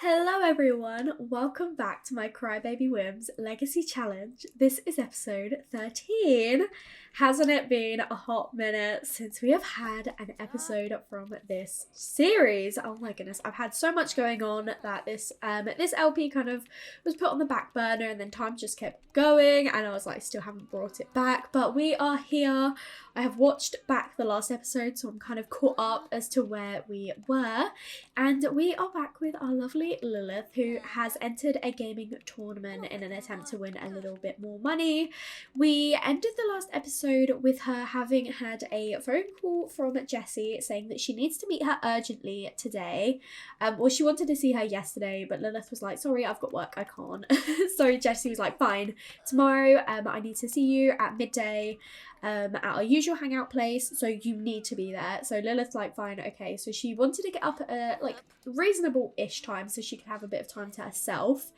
Hello everyone, welcome back to my Crybaby Whims Legacy Challenge. This is episode 13. Hasn't it been a hot minute since we have had an episode from this series? Oh my goodness, I've had so much going on that this LP kind of was put on the back burner and then time just kept going and I was like, still haven't brought it back, but we are here. I have watched back the last episode, so I'm kind of caught up as to where we were, and we are back with our lovely Lilith, who has entered a gaming tournament in an attempt to win a little bit more money. We ended the last episode with her having had a phone call from Jessie saying that she needs to meet her urgently today. Well, she wanted to see her yesterday, but Lilith was like, sorry, I've got work, I can't. So Jessie was like, fine, tomorrow I need to see you at midday at our usual hangout place, so you need to be there. So Lilith's like, fine, okay. So she wanted to get up at a like reasonable-ish time so she could have a bit of time to herself,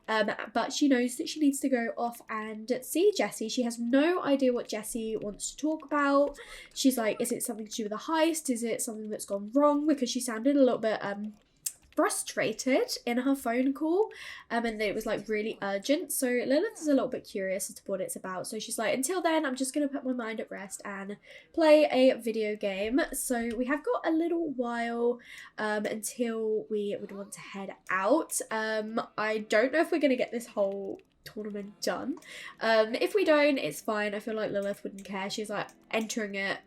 but she knows that she needs to go off and see Jessie. She has no idea what Jessie wants to talk about. She's like, is it something to do with a heist? Is it something that's gone wrong? Because she sounded a little bit frustrated in her phone call, and it was like really urgent. So Lilith is a little bit curious as to what it's about, so she's like, until then I'm just gonna put my mind at rest and play a video game. So we have got a little while until we would want to head out. I don't know if we're gonna get this whole tournament done. If we don't, it's fine. I feel like Lilith wouldn't care. She's like entering it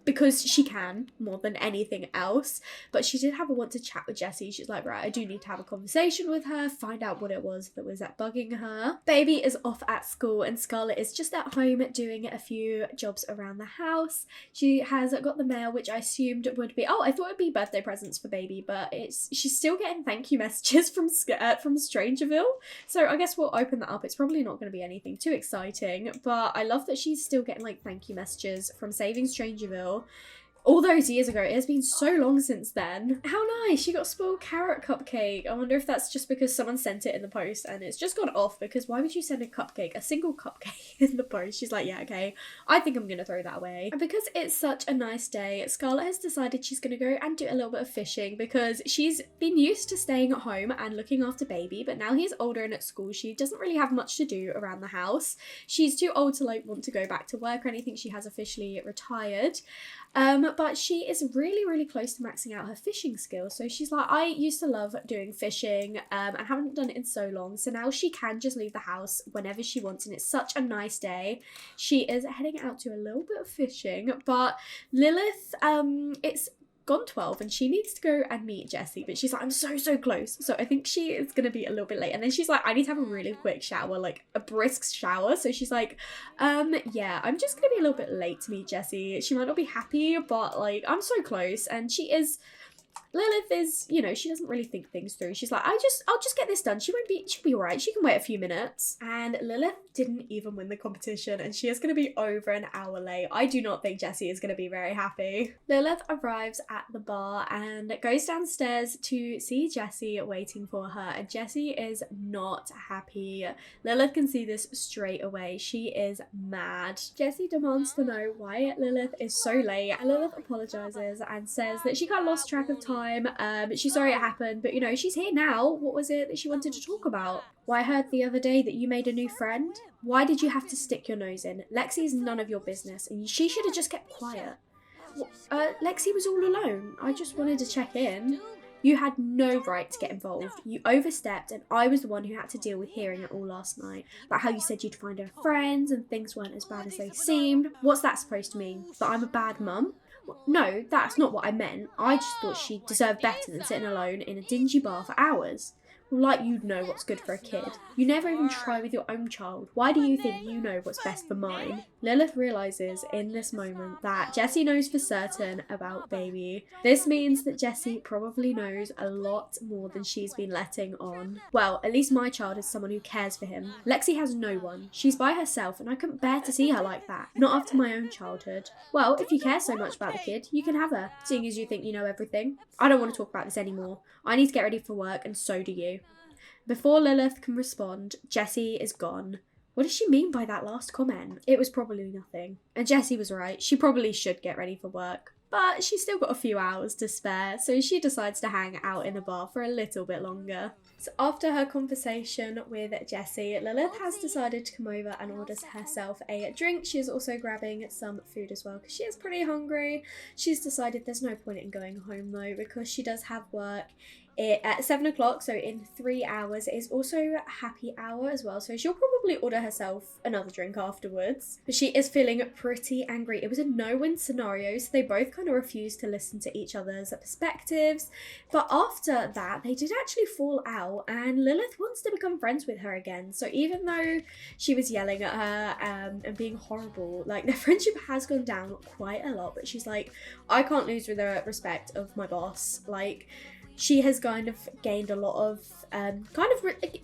because she can more than anything else, but she did have a want to chat with Jessie. She's like, right, I do need to have a conversation with her, find out what it was that was bugging her. Baby is off at school and Scarlett is just at home doing a few jobs around the house. She has got the mail, which I assumed would be, I thought it'd be birthday presents for Baby, but she's still getting thank you messages from Strangerville. So I guess we'll open that up. It's probably not going to be anything too exciting, but I love that she's still getting like thank you messages from Saving Strangerville. All those years ago. It has been so long since then. How nice. She got a spoiled carrot cupcake. I wonder if that's just because someone sent it in the post and it's just gone off, because why would you send a single cupcake in the post? She's like, yeah, okay, I think I'm gonna throw that away. And because it's such a nice day, Scarlett has decided she's gonna go and do a little bit of fishing, because she's been used to staying at home and looking after Baby, but now he's older and at school she doesn't really have much to do around the house. She's too old to like want to go back to work or anything. She has officially retired. But she is really, really close to maxing out her fishing skills. So she's like, I used to love doing fishing and haven't done it in so long. So now she can just leave the house whenever she wants. And it's such a nice day. She is heading out to a little bit of fishing. But Lilith, it's gone 12 and she needs to go and meet Jessie, but she's like, I'm so close, so I think she is gonna be a little bit late. And then she's like, I need to have a really quick shower, like a brisk shower. So she's like, yeah, I'm just gonna be a little bit late to meet Jessie. She might not be happy, but like, I'm so close. And Lilith is, you know, she doesn't really think things through. She's like, I'll just get this done. She'll be alright. She can wait a few minutes. And Lilith didn't even win the competition and she is going to be over an hour late. I do not think Jessie is going to be very happy. Lilith arrives at the bar and goes downstairs to see Jessie waiting for her, and Jessie is not happy. Lilith can see this straight away. She is mad. Jessie demands to know why Lilith is so late, and Lilith apologizes and says that she kind of lost track of time. She's sorry it happened, but you know, she's here now. What was it that she wanted to talk about? Well, I heard the other day that you made a new friend. Why did you have to stick your nose in? Lexi is none of your business, and she should have just kept quiet. Lexi was all alone. I just wanted to check in. You had no right to get involved. You overstepped, and I was the one who had to deal with hearing it all last night. About how you said you'd find her friends and things weren't as bad as they seemed. What's that supposed to mean? That I'm a bad mum? No, that's not what I meant. I just thought she deserved better than sitting alone in a dingy bar for hours. Well, like you'd know what's good for a kid. You never even try with your own child. Why do you think you know what's best for mine? Lilith realises in this moment that Jessie knows for certain about Baby. This means that Jessie probably knows a lot more than she's been letting on. Well, at least my child is someone who cares for him. Lexi has no one. She's by herself and I couldn't bear to see her like that. Not after my own childhood. Well, if you care so much about the kid, you can have her, seeing as you think you know everything. I don't want to talk about this anymore. I need to get ready for work and so do you. Before Lilith can respond, Jessie is gone. What does she mean by that last comment? It was probably nothing. And Jessie was right. She probably should get ready for work. but she's still got a few hours to spare, so she decides to hang out in the bar for a little bit longer. So after her conversation with Jessie, Lilith has decided to come over and orders herself a drink. She is also grabbing some food as well because she is pretty hungry. She's decided there's no point in going home though because she does have work at 7 o'clock, so in 3 hours. It is also happy hour as well, so she'll probably order herself another drink afterwards. But she is feeling pretty angry. It was a no-win scenario, so they both kind of refused to listen to each other's perspectives. But after that, they did actually fall out, and Lilith wants to become friends with her again. So even though she was yelling at her and being horrible, like, their friendship has gone down quite a lot, but she's like, I can't lose the respect of my boss. Like, she has kind of gained a lot of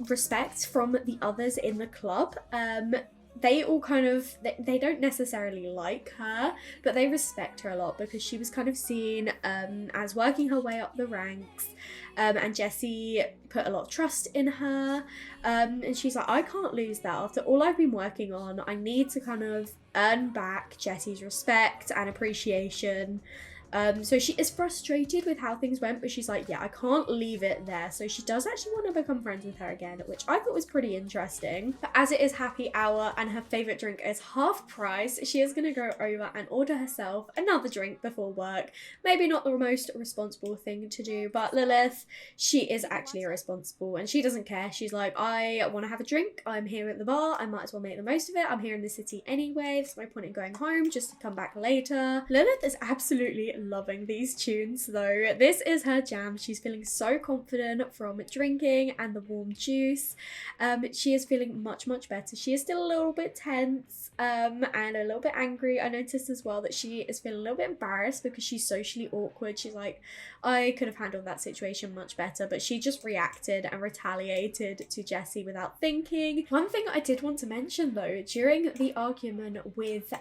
respect from the others in the club. They all kind of, they don't necessarily like her, but they respect her a lot because she was kind of seen as working her way up the ranks. And Jessie put a lot of trust in her. And she's like, I can't lose that after all I've been working on. I need to kind of earn back Jessie's respect and appreciation. So she is frustrated with how things went, but she's like, yeah, I can't leave it there. So she does actually want to become friends with her again, which I thought was pretty interesting. But as it is happy hour and her favourite drink is half price, she is going to go over and order herself another drink before work. Maybe not the most responsible thing to do, but Lilith, she is actually irresponsible and she doesn't care. She's like, I want to have a drink. I'm here at the bar. I might as well make the most of it. I'm here in the city anyway. There's no point in going home just to come back later. Lilith is absolutely loving these tunes though. This is her jam. She's feeling so confident from drinking and the warm juice. She is feeling much better. She is still a little bit tense and a little bit angry. I noticed as well that she is feeling a little bit embarrassed because she's socially awkward. She's like, I could have handled that situation much better, but she just reacted and retaliated to Jessie without thinking. One thing I did want to mention though, during the argument with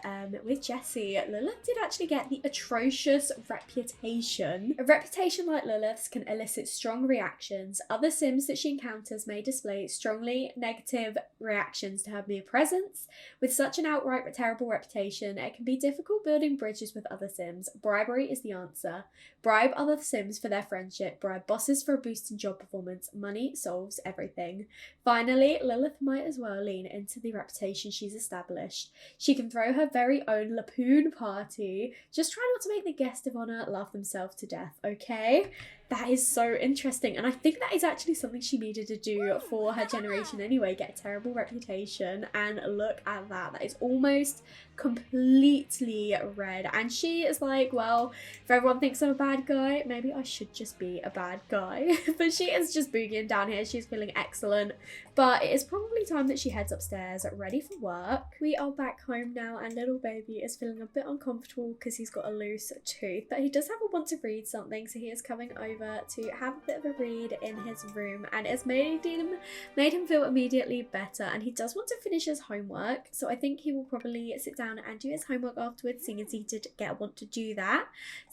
Jessie, Lilith did actually get the atrocious reputation. A reputation like Lilith's can elicit strong reactions. Other Sims that she encounters may display strongly negative reactions to her mere presence. With such an outright terrible reputation, it can be difficult building bridges with other Sims. Bribery is the answer. Bribe other Sims for their friendship. Bribe bosses for a boost in job performance. Money solves everything. Finally, Lilith might as well lean into the reputation she's established. She can throw her very own Lapoon party. Just try not to make the guest of honor laugh themselves to death, okay? That is so interesting, and I think that is actually something she needed to do for her generation anyway, get a terrible reputation, and look at that. That is almost completely red, and she is like, well, if everyone thinks I'm a bad guy, maybe I should just be a bad guy. But she is just boogieing down here. She's feeling excellent, but it is probably time that she heads upstairs, ready for work. We are back home now, and little baby is feeling a bit uncomfortable because he's got a loose tooth, but he does have a want to read something, so he is coming over to have a bit of a read in his room, and it's made him feel immediately better, and he does want to finish his homework, so I think he will probably sit down and do his homework afterwards, seeing as he did want to do that.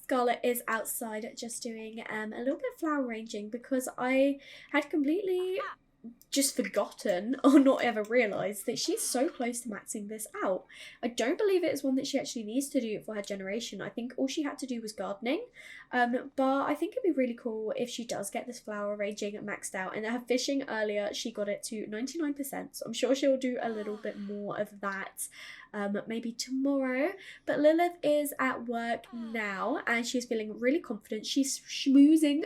Scarlett is outside just doing a little bit of flower arranging because I had completely just forgotten or not ever realised that she's so close to maxing this out. I don't believe it is one that she actually needs to do for her generation. I think all she had to do was gardening, but I think it'd be really cool if she does get this flower arranging maxed out. And her fishing earlier, she got it to 99%, so I'm sure she'll do a little bit more of that maybe tomorrow. But Lilith is at work now and she's feeling really confident. She's schmoozing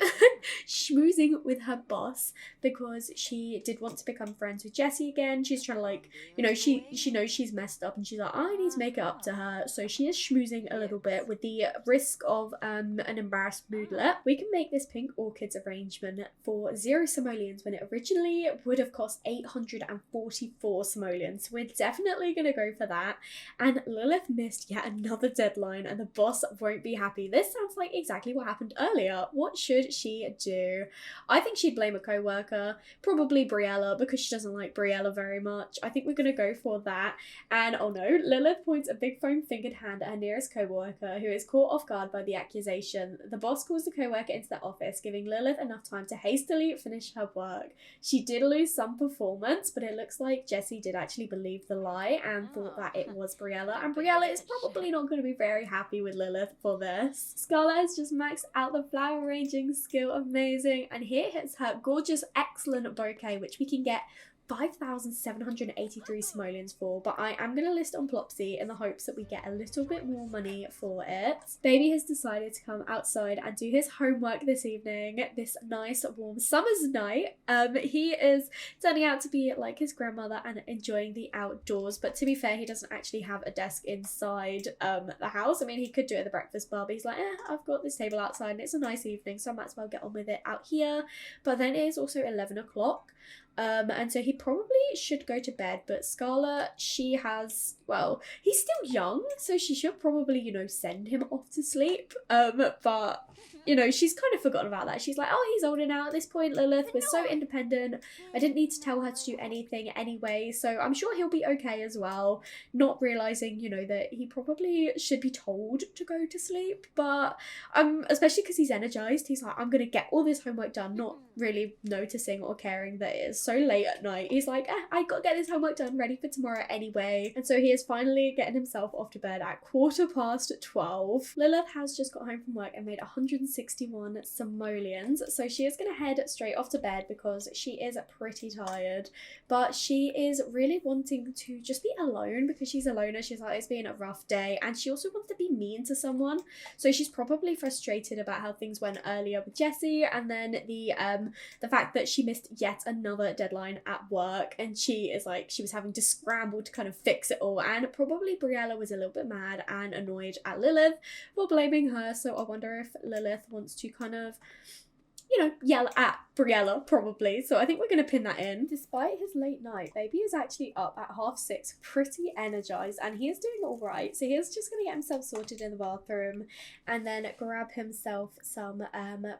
with her boss because she did want to become friends with Jessie again. She's trying to, like, you know, she knows she's messed up and she's like, I need to make it up to her. So she is schmoozing a little bit with the risk of an embarrassed moodlet. We can make this pink orchids arrangement for 0 simoleons when it originally would have cost 844 simoleons. So we're definitely going to go for that. And Lilith missed yet another deadline and the boss won't be happy. This sounds like exactly what happened earlier. What should she do? I think she'd blame a co-worker, probably Briella, because she doesn't like Briella very much. I think we're going to go for that. And oh no, Lilith points a big foam-fingered hand at her nearest co-worker, who is caught off guard by the accusation. The boss calls the co-worker into the office, giving Lilith enough time to hastily finish her work. She did lose some performance, but it looks like Jessie did actually believe the lie and thought that it was Briella, and Briella is probably not going to be very happy with Lilith for this. Scarlett has just maxed out the flower arranging skill, amazing, and here hits her gorgeous, excellent bouquet, which we can get 5,783 simoleons for, but I am going to list on Plopsy in the hopes that we get a little bit more money for it. Baby has decided to come outside and do his homework this evening, this nice warm summer's night. He is turning out to be like his grandmother and enjoying the outdoors, but to be fair, he doesn't actually have a desk inside the house. I mean, he could do it at the breakfast bar, but he's like, I've got this table outside and it's a nice evening, so I might as well get on with it out here. But then it is also 11 o'clock. And so he probably should go to bed, but Scarlett, she has, well, he's still young, so she should probably, you know, send him off to sleep, but, you know, she's kind of forgotten about that. She's like, oh, he's older now at this point, Lilith, we're so independent, I didn't need to tell her to do anything anyway, so I'm sure he'll be okay as well, not realising, you know, that he probably should be told to go to sleep, but, especially because he's energised, he's like, I'm gonna get all this homework done, not really noticing or caring that it is so late at night. He's like, I gotta get this homework done, ready for tomorrow anyway. And so he is finally getting himself off to bed at 12:15. Lilith has just got home from work and made 161 simoleons, so she is gonna head straight off to bed because she is pretty tired, but she is really wanting to just be alone because she's a loner. She's like, it's been a rough day, and she also wants to be mean to someone, so she's probably frustrated about how things went earlier with Jessie, and then the fact that she missed yet another deadline at work, and she is like, she was having to scramble to kind of fix it all, and probably Briella was a little bit mad and annoyed at Lilith for blaming her, so I wonder if Lilith wants to kind of, you know, yell at Briella, probably. So I think we're going to pin that in. Despite his late night, Baby is actually up at 6:30, pretty energised, and he is doing all right. So he is just going to get himself sorted in the bathroom and then grab himself some,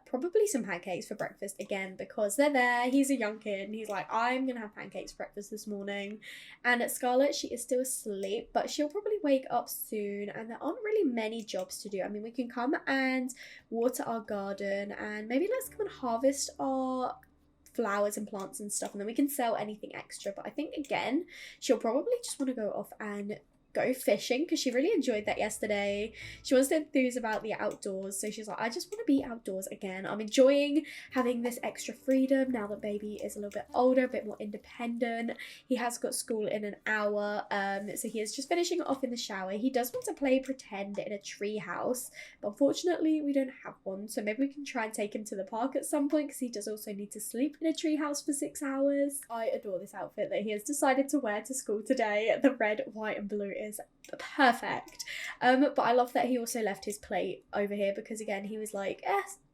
probably some pancakes for breakfast again, because they're there. He's a young kid, and he's like, I'm going to have pancakes for breakfast this morning. And Scarlett, she is still asleep, but she'll probably wake up soon, and there aren't really many jobs to do. I mean, we can come and water our garden, and maybe let's come and harvest our flowers and plants and stuff, and then we can sell anything extra. But I think again she'll probably just want to go off and go fishing because she really enjoyed that yesterday. She wants to enthuse about the outdoors, so she's like, I just want to be outdoors again. I'm enjoying having this extra freedom now that Baby is a little bit older, a bit more independent. He has got school in an hour, so he is just finishing off in the shower. He does want to play pretend in a tree house, but unfortunately we don't have one, so maybe we can try and take him to the park at some point because he does also need to sleep in a tree house for 6 hours. I adore this outfit that he has decided to wear to school today. The red, white and blue is perfect, but I love that he also left his plate over here because again he was like,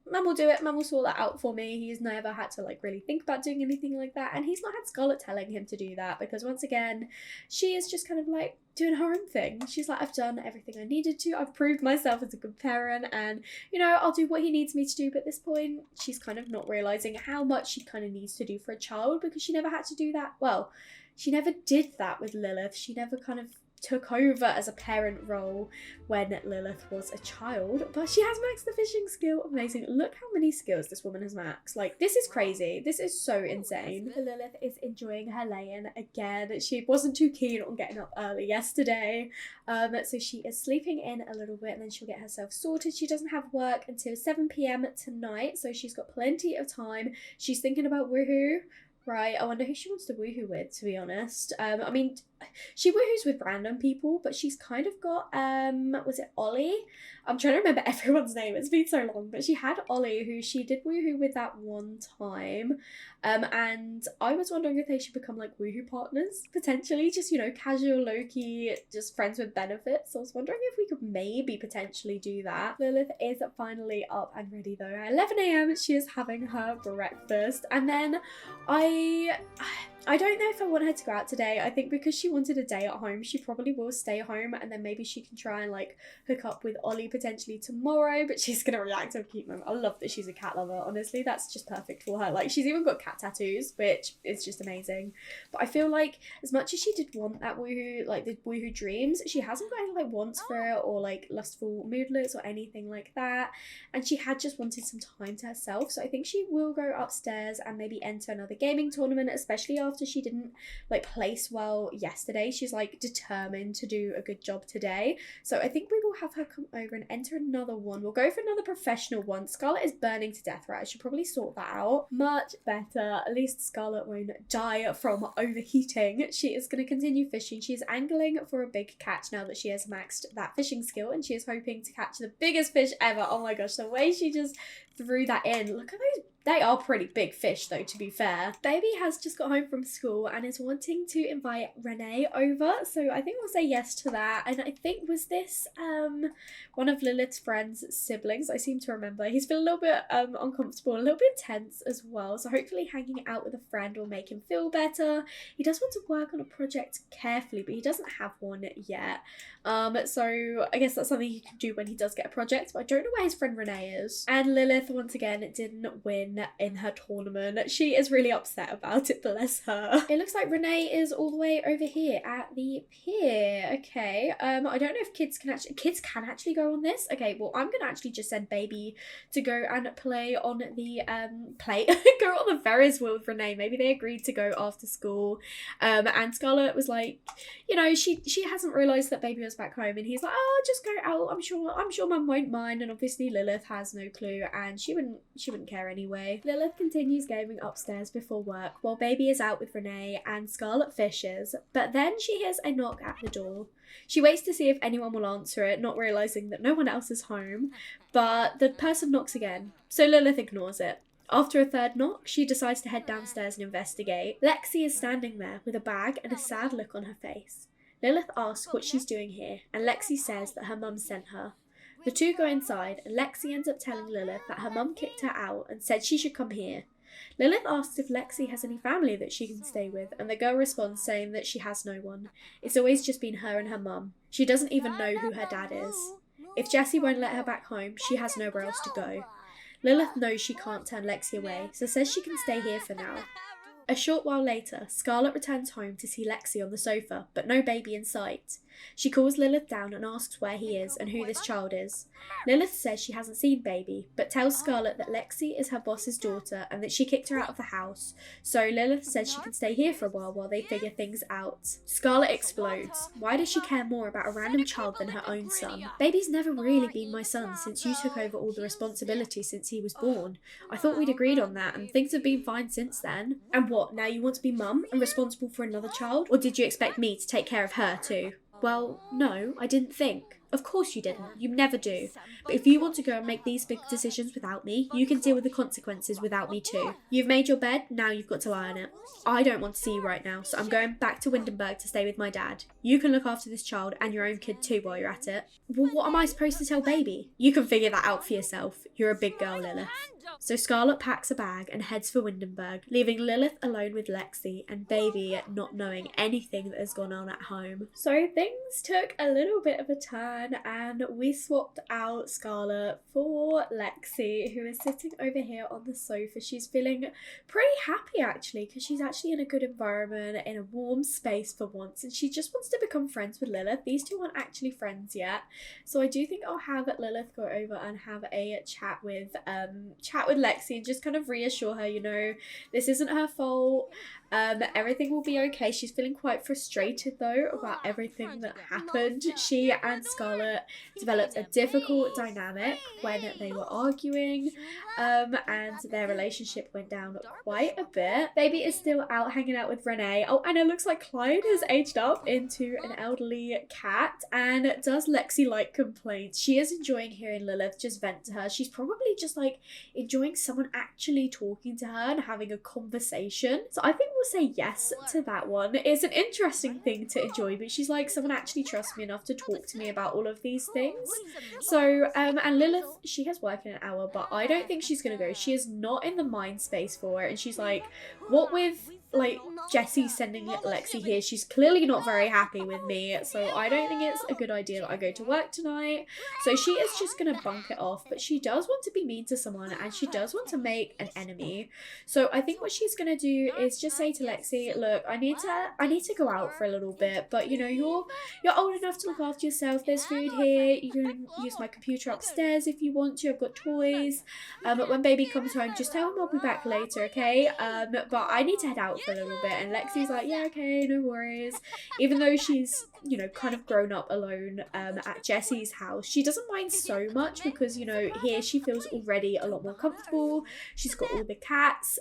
Mum will do it, Mum will sort that out for me. He's never had to like really think about doing anything like that, and he's not had Scarlett telling him to do that because once again she is just kind of like doing her own thing. She's like, I've done everything I needed to, I've proved myself as a good parent, and you know, I'll do what he needs me to do. But at this point she's kind of not realising how much she kind of needs to do for a child because she never had to do that. Well, she never did that with Lilith. She never kind of took over as a parent role when Lilith was a child, but she has maxed the fishing skill. Amazing. Look how many skills this woman has maxed. Like, this is crazy. This is so insane. Lilith is enjoying her lay-in again. She wasn't too keen on getting up early yesterday, so she is sleeping in a little bit and then she'll get herself sorted. She doesn't have work until 7 p.m. tonight, so she's got plenty of time. She's thinking about woohoo. Right, I wonder who she wants to woohoo with, to be honest. I mean, she woohoos with random people, but she's kind of got, was it Ollie? I'm trying to remember everyone's name, it's been so long, but she had Ollie, who she did woohoo with that one time, and I was wondering if they should become, like, woohoo partners, potentially, just, you know, casual, low-key, just friends with benefits. So I was wondering if we could maybe potentially do that. Lilith is finally up and ready, though. At 11 a.m, she is having her breakfast, and then I don't know if I want her to go out today. I think because she wanted a day at home, she probably will stay home, and then maybe she can try and like hook up with Ollie potentially tomorrow, but she's gonna react to a cute moment. I love that she's a cat lover, honestly. That's just perfect for her. Like, she's even got cat tattoos, which is just amazing. But I feel like as much as she did want that woohoo, like the woohoo dreams, she hasn't got any like wants for it or like lustful moodlets or anything like that, and she had just wanted some time to herself. So I think she will go upstairs and maybe enter another gaming tournament, especially after she didn't like place well yesterday. yesterday. She's like determined to do a good job today. So I think we will have her come over and enter another one. We'll go for another professional one. Scarlett is burning to death, right? I should probably sort that out. Much better. At least Scarlett won't die from overheating. She is going to continue fishing. She's angling for a big catch now that she has maxed that fishing skill, and she is hoping to catch the biggest fish ever. Oh my gosh, the way she just threw that in. Look at those. They are pretty big fish though, to be fair. Baby has just got home from school and is wanting to invite Renee over. So I think we'll say yes to that. And I think, was this one of Lilith's friend's siblings? I seem to remember. He's feeling a little bit uncomfortable, a little bit tense as well. So hopefully hanging out with a friend will make him feel better. He does want to work on a project carefully, but he doesn't have one yet. So I guess that's something he can do when he does get a project, but I don't know where his friend Renee is. And Lilith, once again, didn't win in her tournament. She is really upset about it, bless her. It looks like Renee is all the way over here at the pier. Okay, I don't know if kids can actually go on this. Okay, well, I'm gonna actually just send Baby to go and play on the go on the Ferris wheel with Renee. Maybe they agreed to go after school. And Scarlett was like, you know, she hasn't realised that Baby was back home, and he's like, oh, just go out, I'm sure Mum won't mind. And obviously Lilith has no clue, and she wouldn't care anyway. Lilith continues gaming upstairs before work while Baby is out with Renee and Scarlett fishes, but then she hears a knock at the door. She waits to see if anyone will answer it, not realising that no one else is home, but the person knocks again, so Lilith ignores it. After a third knock, she decides to head downstairs and investigate. Lexi is standing there with a bag and a sad look on her face. Lilith asks what she's doing here, and Lexi says that her mum sent her. The two go inside, and Lexi ends up telling Lilith that her mum kicked her out and said she should come here. Lilith asks if Lexi has any family that she can stay with, and the girl responds saying that she has no one. It's always just been her and her mum. She doesn't even know who her dad is. If Jessie won't let her back home, she has nowhere else to go. Lilith knows she can't turn Lexi away, so says she can stay here for now. A short while later, Scarlett returns home to see Lexi on the sofa, but no Baby in sight. She calls Lilith down and asks where he is and who this child is. Lilith says she hasn't seen Baby, but tells Scarlett that Lexi is her boss's daughter and that she kicked her out of the house, so Lilith says she can stay here for a while they figure things out. Scarlett explodes. Why does she care more about a random child than her own son? Baby's never really been my son since you took over all the responsibility since he was born. I thought we'd agreed on that, and things have been fine since then. And what, now you want to be mum and responsible for another child? Or did you expect me to take care of her too? Well, no, I didn't think. Of course you didn't. You never do. But if you want to go and make these big decisions without me, you can deal with the consequences without me too. You've made your bed, now you've got to lie on it. I don't want to see you right now, so I'm going back to Windenburg to stay with my dad. You can look after this child and your own kid too while you're at it. Well, what am I supposed to tell Baby? You can figure that out for yourself. You're a big girl, Lilith. So Scarlett packs a bag and heads for Windenburg, leaving Lilith alone with Lexi and Baby not knowing anything that has gone on at home. So things took a little bit of a turn, and we swapped out Scarlett for Lexi, who is sitting over here on the sofa. She's feeling pretty happy actually, because she's actually in a good environment, in a warm space for once, and she just wants to become friends with Lilith. These two aren't actually friends yet, so I do think I'll have Lilith go over and have a chat with Lexi and just kind of reassure her, you know, this isn't her fault. Everything will be okay. She's feeling quite frustrated though about everything that happened. She and Scarlett developed a difficult dynamic when they were arguing, and their relationship went down quite a bit. Baby is still out hanging out with Renee. Oh, and it looks like Clyde has aged up into an elderly cat and does Lexi like complaints. She is enjoying hearing Lilith just vent to her. She's probably just like enjoying someone actually talking to her and having a conversation. So I think we'll say yes to that one. It's an interesting thing to enjoy, but she's like, someone actually trusts me enough to talk to me about all of these things. So and Lilith, she has work in an hour, but I don't think she's gonna go. She is not in the mind space for it, and she's like, what with like Jessie sending Lexi here, she's clearly not very happy with me, so I don't think it's a good idea that I go to work tonight. So she is just gonna bunk it off, but she does want to be mean to someone and she does want to make an enemy. So I think what she's gonna do is just say to Lexi, look, I need to go out for a little bit, but you know, you're old enough to look after yourself. There's food here, you can use my computer upstairs if you want to, I've got toys. But when Baby comes home, just tell him I'll be back later, okay? But I need to head out for a little bit. it. And Lexi's like, yeah, okay, no worries. Even though she's, you know, kind of grown up alone at Jesse's house, she doesn't mind so much because, you know, here she feels already a lot more comfortable. She's got all the cats.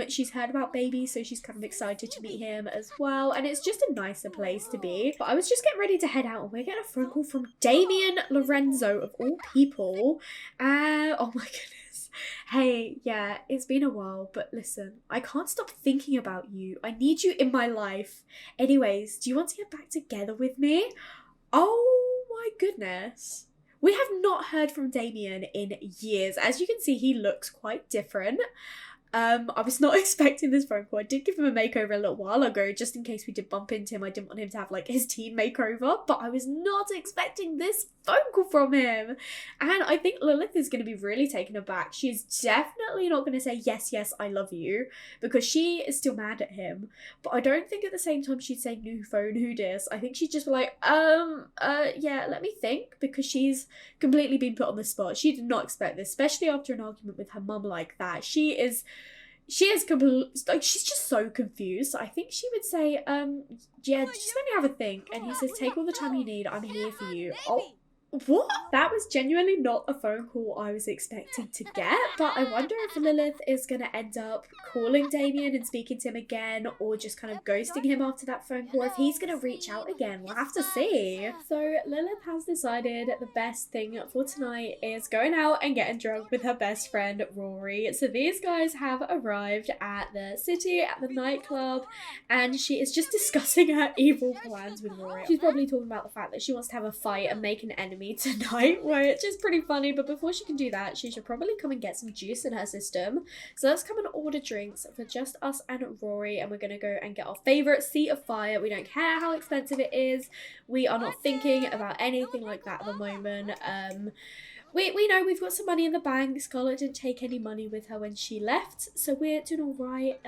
She's heard about Baby, so she's kind of excited to meet him as well. And it's just a nicer place to be. But I was just getting ready to head out and we're getting a phone call from Damien Lorenzo, of all people. Oh my goodness. Hey, yeah, it's been a while, but listen, I can't stop thinking about you. I need you in my life. Anyways, do you want to get back together with me? Oh my goodness. We have not heard from Damien in years. As you can see, he looks quite different. I was not expecting this phone call. I did give him a makeover a little while ago, just in case we did bump into him. I didn't want him to have like his teen makeover, but I was not expecting this phone call from him. And I think Lilith is going to be really taken aback. She's definitely not going to say, yes, yes, I love you, because she is still mad at him. But I don't think at the same time she'd say, new phone, who dis? I think she'd just be like, yeah, let me think, because she's completely been put on the spot. She did not expect this, especially after an argument with her mum like that. She is like, she's just so confused. I think she would say, yeah, just let me have a think. And he says, take all the time you need. I'm here for you. Oh, what? That was genuinely not a phone call I was expecting to get, but I wonder if Lilith is going to end up calling Damien and speaking to him again, or just kind of ghosting him after that phone call. If he's going to reach out again, we'll have to see. So Lilith has decided the best thing for tonight is going out and getting drunk with her best friend Rory. So these guys have arrived at the city, at the nightclub, and she is just discussing her evil plans with Rory. She's probably talking about the fact that she wants to have a fight and make an enemy tonight, which is pretty funny, but before she can do that, she should probably come and get some juice in her system. So let's come and order drinks for just us and Rory, and we're gonna go and get our favorite seat of fire. We don't care how expensive it is. We are not thinking about anything like that at the moment. We know we've got some money in the bank. Scarlett didn't take any money with her when she left, so we're doing all right.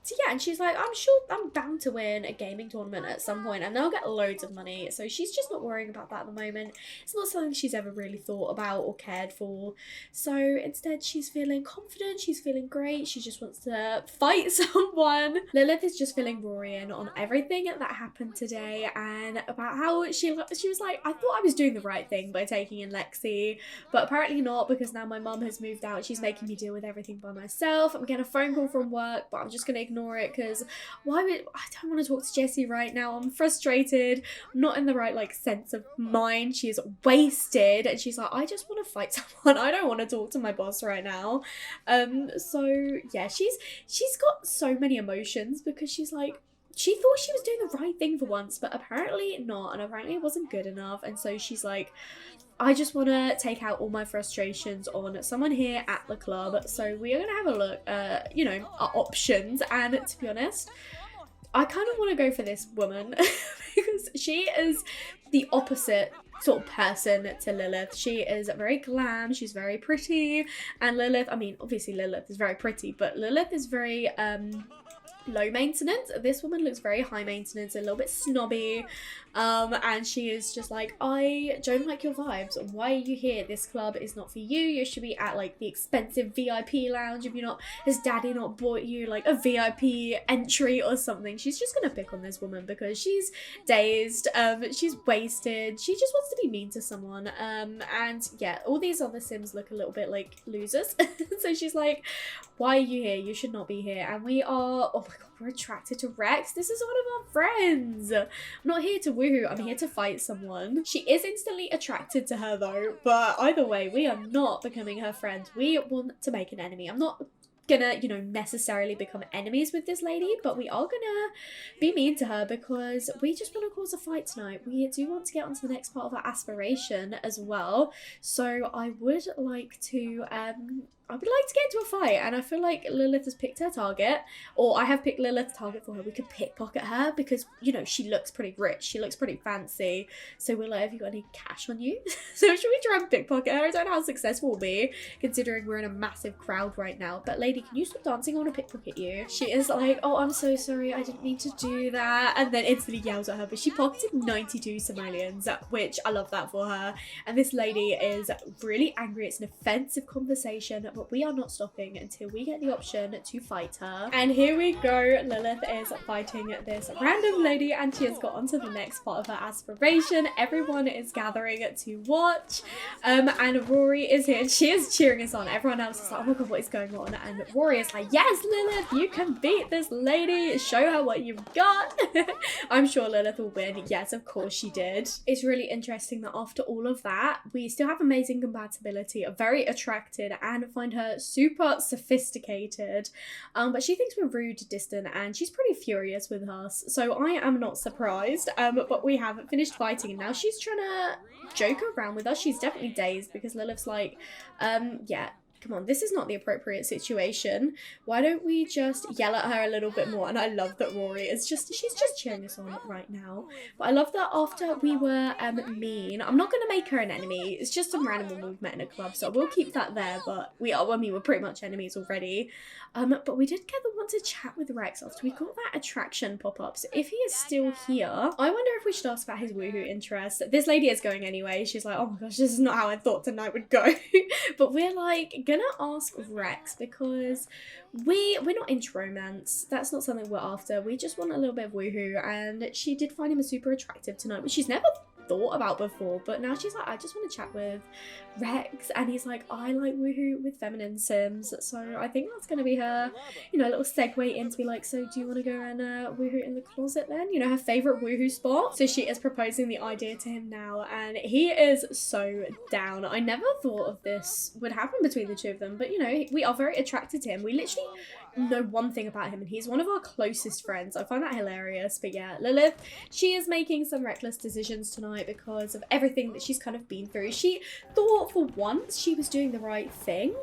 So yeah, and she's like, I'm sure I'm bound to win a gaming tournament at some point and they'll get loads of money. So she's just not worrying about that at the moment. It's not something she's ever really thought about or cared for. So instead she's feeling confident, she's feeling great, she just wants to fight someone. Lilith is just filling Rory in on everything that happened today and about how she was like, I thought I was doing the right thing by taking in Lexi, but apparently not, because now my mum has moved out. She's making me deal with everything by myself. I'm getting a phone call from work, but I'm just going to ignore it because I don't want to talk to Jessie right now. I'm frustrated. I'm not in the right like sense of mind. She is wasted and she's like, I just want to fight someone. I don't want to talk to my boss right now. So yeah, she's got so many emotions because she's like, she thought she was doing the right thing for once, but apparently not, and apparently it wasn't good enough. And so she's like, I just want to take out all my frustrations on someone here at the club. So we are going to have a look, you know, our options. And to be honest, I kind of want to go for this woman because she is the opposite sort of person to Lilith. She is very glam, she's very pretty, and Lilith, I mean, obviously Lilith is very pretty, but Lilith is very, low maintenance. This woman looks very high maintenance, a little bit snobby, and she is just like, I don't like your vibes. Why are you here? This club is not for you. You should be at like the expensive VIP lounge. If you're not, has daddy not bought you like a VIP entry or something? She's just gonna pick on this woman because she's dazed, she's wasted, she just wants to be mean to someone, and yeah, all these other Sims look a little bit like losers. So she's like, why are you here? You should not be here. And we are, oh my god, we're attracted to Rex. This is one of our friends. I'm not here to woohoo, I'm here to fight someone. She is instantly attracted to her though, but either way, we are not becoming her friend. We want to make an enemy. I'm not gonna, you know, necessarily become enemies with this lady, but we are gonna be mean to her because we just want to cause a fight tonight. We do want to get on to the next part of our aspiration as well. So I would like to get into a fight, and I feel like Lilith has picked her target, or I have picked Lilith's target for her. We could pickpocket her because, you know, she looks pretty rich, she looks pretty fancy, so we're like, have you got any cash on you? So should we try and pickpocket her? I don't know how successful we'll be, considering we're in a massive crowd right now, but lady, can you stop dancing? I want to pickpocket you. She is like, oh, I'm so sorry, I didn't mean to do that, and then instantly yells at her, but she pocketed 92 simoleons, which I love that for her, and this lady is really angry. It's an offensive conversation, but but we are not stopping until we get the option to fight her. And here we go. Lilith is fighting this random lady, and she has got onto the next part of her aspiration. Everyone is gathering to watch, and Rory is here. She is cheering us on. Everyone else is like, oh my god, what is going on? And Rory is like, yes, Lilith, you can beat this lady. Show her what you've got. I'm sure Lilith will win. Yes, of course she did. It's really interesting that after all of that, we still have amazing compatibility, are very attracted, and find her super sophisticated. But she thinks we're rude, distant, and she's pretty furious with us. So I am not surprised. But we have finished fighting, and now she's trying to joke around with us. She's definitely dazed because Lilith's like, yeah, come on, this is not the appropriate situation. Why don't we just yell at her a little bit more? And I love that Rory is she's just cheering us on right now. But I love that after we were mean, I'm not going to make her an enemy. It's just some random woman we've met in a club, so we'll keep that there. But we're pretty much enemies already. But we did get the one to chat with Rex after we got that attraction pop up. So if he is still here, I wonder if we should ask about his woohoo interest. This lady is going anyway. She's like, oh my gosh, this is not how I thought tonight would go. But we're like gonna ask Rex because we're not into romance. That's not something we're after. We just want a little bit of woohoo, and she did find him super attractive tonight, which she's never thought about before, but now she's like, I just want to chat with Rex, and he's like, I like woohoo with feminine sims. So I think that's gonna be her, you know, little segue in to be like, so do you want to go and woohoo in the closet then? You know, her favorite woohoo spot. So she is proposing the idea to him now, and he is so down. I never thought of this would happen between the two of them, but you know, we are very attracted to him. We literally know one thing about him, and he's one of our closest friends. I find that hilarious. But yeah, Lilith, she is making some reckless decisions tonight because of everything that she's kind of been through. She thought for once she was doing the right thing,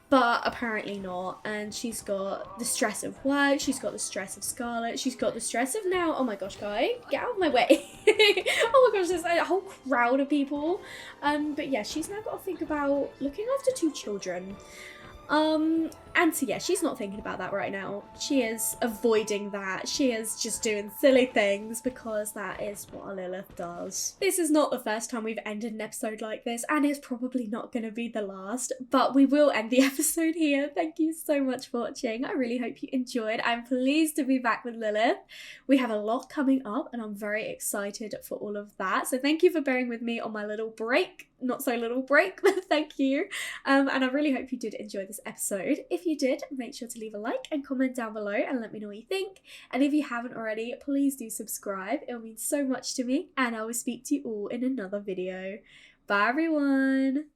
but apparently not. And she's got the stress of work, she's got the stress of Scarlet, she's got the stress of now, oh my gosh, guy, get out of my way. Oh my gosh, there's a whole crowd of people. But yeah, she's now got to think about looking after 2 children. And so yeah, she's not thinking about that right now. She is avoiding that. She is just doing silly things because that is what a Lilith does. This is not the first time we've ended an episode like this, and it's probably not going to be the last, but we will end the episode here. Thank you so much for watching. I really hope you enjoyed. I'm pleased to be back with Lilith. We have a lot coming up, and I'm very excited for all of that. So thank you for bearing with me on my little break. Not so little break, but thank you. And I really hope you did enjoy this episode. If you did, make sure to leave a like and comment down below and let me know what you think. And if you haven't already, please do subscribe. It'll mean so much to me, and I will speak to you all in another video. Bye everyone.